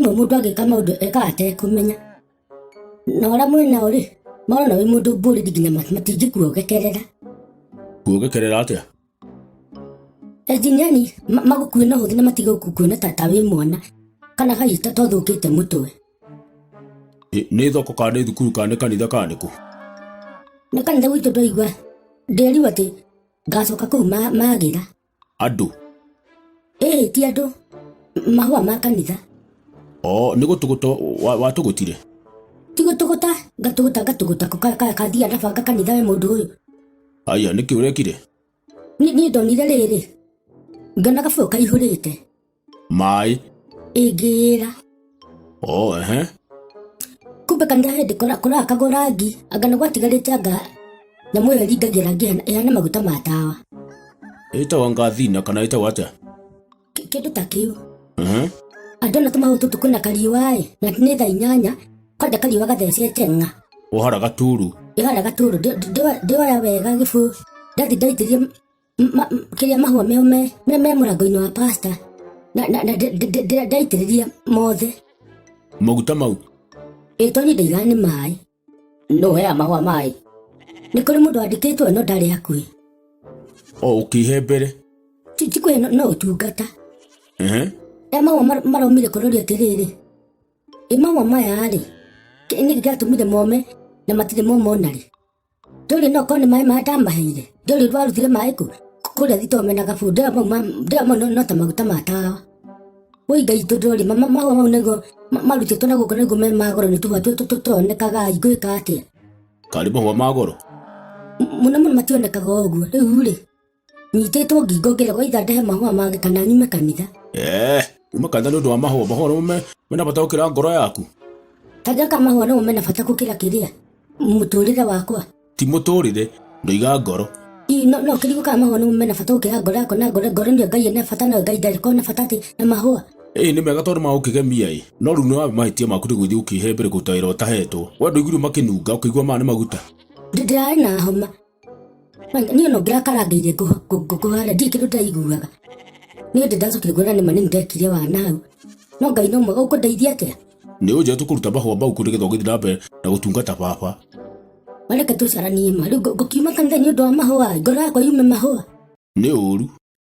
rimwe mundu agika maundu eka atekumenya na ora mwena uri maona wi mundu mburi nginya matingikuogekerera atia ejinyani magukuina huthi na matigakukuina tata wi mwana kana gaita tothukite mutwe ni thoko kana thukuru kana kanitha kana ku na kanitha witu ndoigua nderi wati ngacoka kuu magira andu ti andu mahua ma kanitha ni gutuguto watugutire tigutugota ngatuguta kathia ndabanga kanitha we mundu uyu aya niki urekire ni ndonire riri ngana gafu kaihurite mai igira kumbe kanitha hindi kora kagorangi angana gwatigarite anga nyamu ĩyo ĩringagira ĩhana maguta ma tawa ĩtagwo ngathina kana ĩtagwo atĩa kĩndũ ta kĩu andũ na tũmahutu tũkwĩna kariũa na nĩ thaa 8 kwenda kariũa gathecete ng'a ũhara gaturu ndĩoya wega gĩbũ ndathi ndaitĩria kĩrĩa mahũa meo me mũrango-inĩ wa pasta na ndaitĩrĩria mothe maguta mau toni ndaigana nĩ maĩ no hea mahũa maĩ nĩ kũrĩ mũndũ wandĩkĩtwo no ndarĩ hakuhĩ ũkĩhe mbere tikwe no ũtungata mahũa maraumire kũroria atĩrĩrĩ mahũa maya rĩ nĩ gĩatũmire mome na matirĩ moma rĩ ndũrĩ no korwo nĩ maĩ maya ndamaheire ndũrĩ rwarutire maĩ kũrĩa thitome na gabu ndĩramo no ta maguta ma tawa wĩngaitũ ndũrĩ mahũa mau nĩguo marutĩtwo na gũkũ nĩguo me magoro nĩ tũhũa tũtonekaga ngwĩka atĩa karĩ mahũa magoro mũno mationekaga ũguo rĩu rĩ nyitĩtwo ngingo ngĩragwo itha ndehe mahũa mangĩ kana nyume kanitha uma kanitha nĩ ũndũ wa mahũa mena bata gũkĩra ngoro yaku tandĩka mahũa namo mena bata gũkĩra kĩrĩa mũtũrĩre wakwa ti mũtũrĩre ndoiga ngoro no kĩrigũkaga mahũa namo mena bata gũkĩra ngoro yakwa na ngoro nĩyo Ngai ena bata na Ngai ndarĩ korwo na bata atĩ na mahũa nĩ mega tondũ magũkĩgemia no rĩu nĩ wa mahĩtia maku nĩ gũthiĩ ũkĩhe mbere kũruta wĩra ũtahetwo we ndũiguire makĩnunga ũkĩigua maya nĩ maguta ndĩrarĩ na homa niĩ no ngĩrakarangĩire ngũkũhara ndirĩ kĩndũ ndaiguaga nĩ ũndũ ndacokire kuona nĩ ma nĩ ndekire wana hau no Ngai no mwega ũkũndeithia atĩa nĩ ũnjĩra tũkũruta mahũa mau kũ nĩgetha ũgĩthiĩ na mbere na gũtungata baba mareke tũcaranie ma rĩu ngũkiuma kanitha nĩ ũndũ wa mahũa ngoro yakwa yume mahũa nĩ ũru